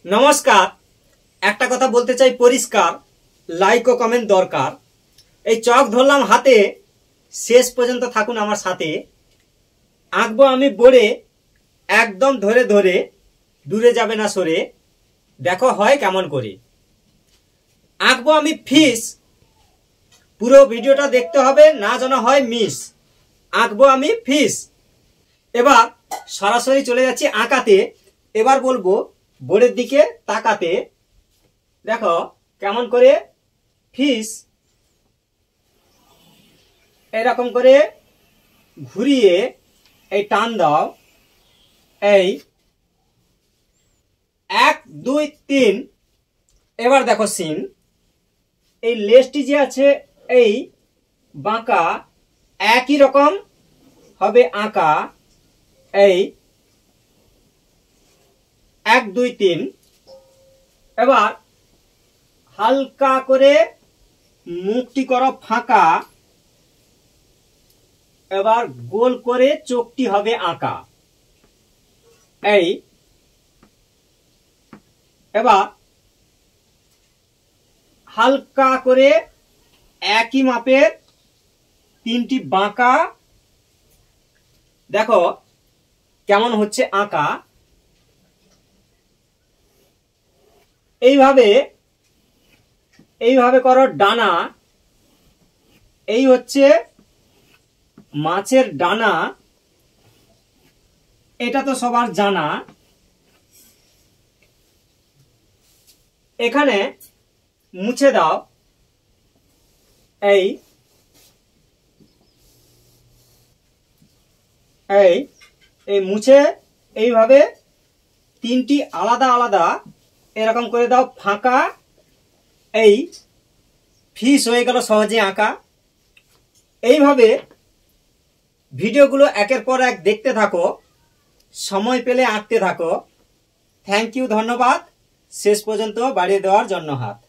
নমস্কার। একটা কথা বলতে চাই পরিষ্কার, লাইক ও কমেন্ট দরকার। এই চক ধরলাম হাতে, শেষ পর্যন্ত থাকুন আমার সাথে। আঁকবো আমি বোর্ডে, একদম ধরে ধরে, দূরে যাবে না সরে। দেখো হয় কেমন করে। আঁকবো আমি ফিশ, পুরো ভিডিওটা দেখতে হবে, না যেন হয় মিস। আঁকবো আমি ফিশ। এবার সরাসরি চলে যাচ্ছি আঁকাতে। এবার বলবো বোর্ডের দিকে তাকাতে। দেখো কেমন করে ফিশ এরকম করে ঘুরিয়ে এই টান দাও। এই 1 2 3। এবার দেখো সিন, এই লেজটি যে আছে এই বাঁকা, একই রকম হবে আঁকা। এই 1 2 3। এবার হালকা করে মুখটি করো ফাঁকা। এবার গোল করে চোখটি হবে আঁকা। এই এবার হালকা করে একই মাপের 3টি বাঁকা। দেখো কেমন হচ্ছে আঁকা। এইভাবে করো ডানা। এই হচ্ছে মাছের ডানা, এটা তো সবার জানা। এখানে মুছে দাও। এই মুছে এইভাবে 3টি আলাদা আলাদা এরকম করে দাও ফাঁকা। এই ফিশ হয়ে গেল সহজে আঁকা। এইভাবে ভিডিওগুলো একের পর এক দেখতে থাকো, সময় পেলে আঁকতে থাকো। থ্যাংক ইউ, ধন্যবাদ শেষ পর্যন্ত বাড়িয়ে দেওয়ার জন্য হাত।